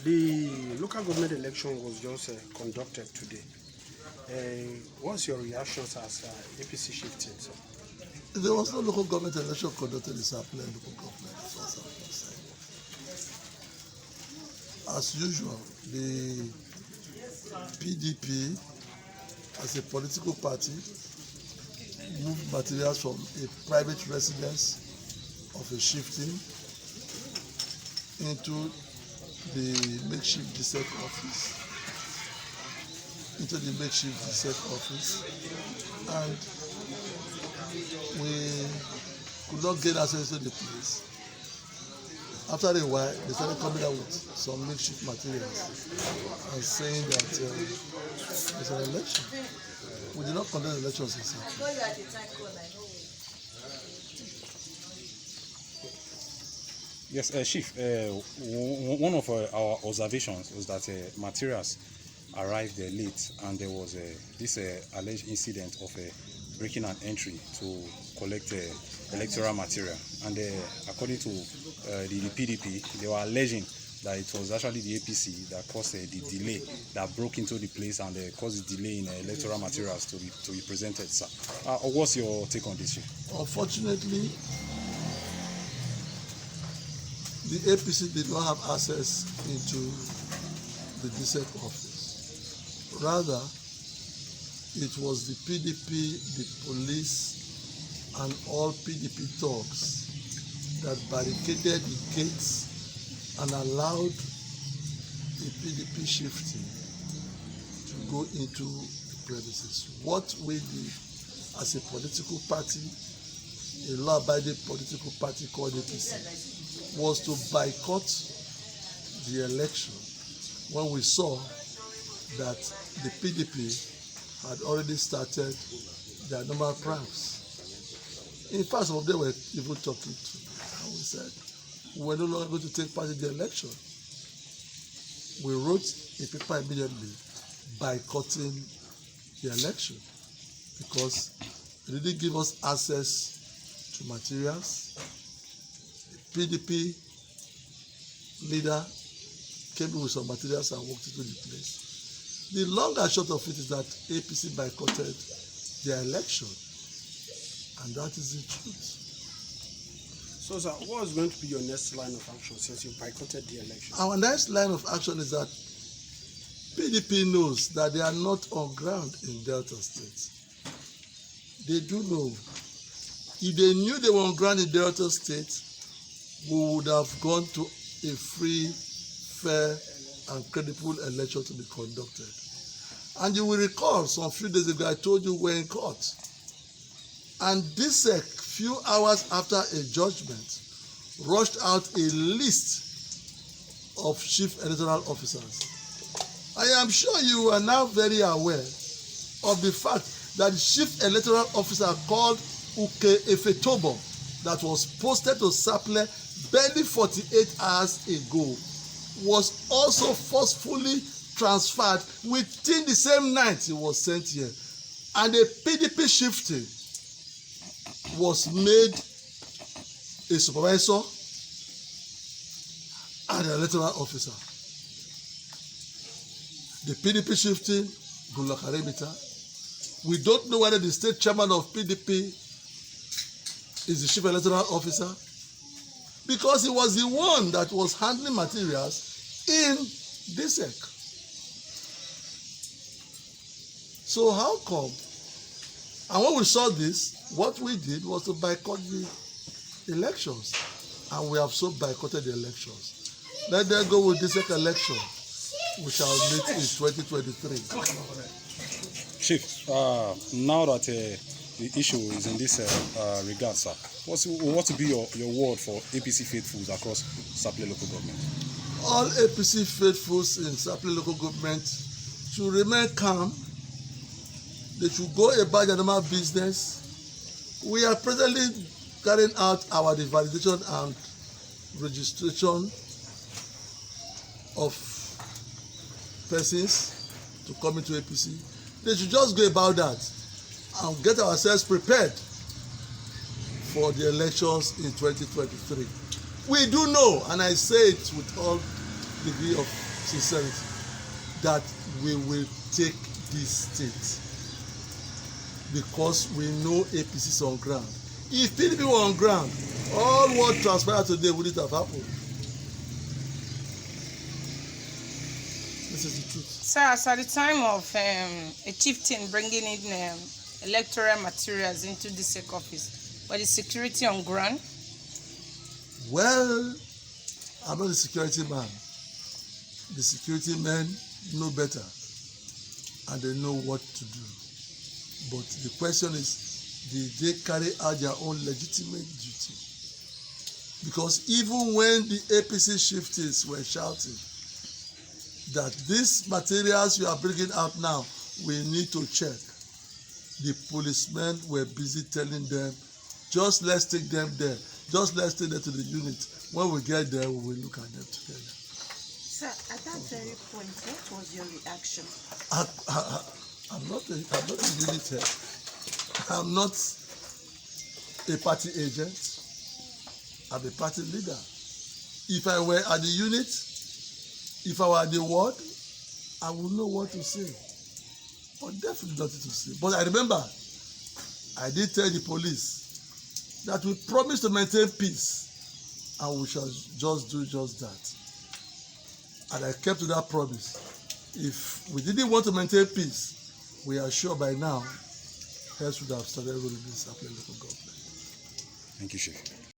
The local government election was just conducted today. What's your reactions as Apc Chieftain, sir? There was no local government election conducted in Sapele local government. As usual, the PDP, as a political party, moved materials from a private residence of a chieftain into the makeshift district office, and we could not gain access to the place. After a while, they started coming out with some makeshift materials and saying that there's an election. We did not conduct elections in Sapele. Yes, Chief, one of our observations was that materials arrived late, and there was this alleged incident of breaking an entry to collect electoral material. And according to the PDP, they were alleging that it was actually the APC that caused the delay, that broke into the place and caused the delay in electoral materials to be presented, sir. What's your take on this, Chief? Unfortunately, the APC did not have access into the district office. Rather, it was the PDP, the police, and all PDP thugs that barricaded the gates and allowed the PDP chieftain to go into the premises. What we did as a political party, a law-abiding political party called APC, was to boycott the election when we saw that the PDP had already started their normal pranks. In fact, some of them were even talking to me, and we said, we're no longer going to take part in the election. We wrote a paper immediately boycotting the election because they didn't give us access to materials. PDP leader came in with some materials and walked into the place. The long and short of it is that APC boycotted their election, and that is the truth. So, sir, what is going to be your next line of action since you boycotted the election? Our next line of action is that PDP knows that they are not on ground in Delta State. They do know. If they knew they were on ground in Delta State, we would have gone to a free, fair, and credible election to be conducted. And you will recall some few days ago I told you we're in court. And this few hours after a judgment rushed out a list of chief electoral officers. I am sure you are now very aware of the fact that the chief electoral officer called Uke Efetobo that was posted to Sapele barely 48 hours ago was also forcefully transferred within the same night he was sent here, and a PDP chieftain was made a supervisor and an electoral officer. The PDP chieftain, Gulak Aremita, we don't know whether the state chairman of PDP is the chief electoral officer, because he was the one that was handling materials in DSEC. So how come? And when we saw this, what we did was to boycott the elections, and we have so boycotted the elections. Let them go with DSEC election. We shall meet in 2023. Chief, now that the issue is in this regard, sir, what will be your word for APC faithfuls across Sapele local government? All APC faithfuls in Sapele local government should remain calm. They should go about their normal business. We are presently carrying out our validation and registration of persons to come into APC. They should just go about that and get ourselves prepared for the elections in 2023. We do know, and I say it with all degree of sincerity that we will take this state because we know APC is on ground. If PDP were on ground, all what transpired today wouldn't have happened. This is the truth. Sir, as at the time of a chieftain bringing in electoral materials into the SEC office, was the security on ground? Well, I'm not a security man. The security men know better and they know what to do. But the question is, did they carry out their own legitimate duty? Because even when the APC chieftains were shouting that these materials you are bringing out now, we need to check, the policemen were busy telling them, just let's take them there. Just let's take them to the unit. When we get there, we will look at them together. Sir, at that very point, what was your reaction? I'm not a unit head. I'm not a party agent. I'm a party leader. If I were at the unit, if I were at the ward, I would know what to say. But definitely nothing to say. But I remember, I did tell the police that we promise to maintain peace and we shall just do just that. And I kept to that promise. If we didn't want to maintain peace, we are sure by now, heads would have started ruling this Sapele local government. Thank you, Chief.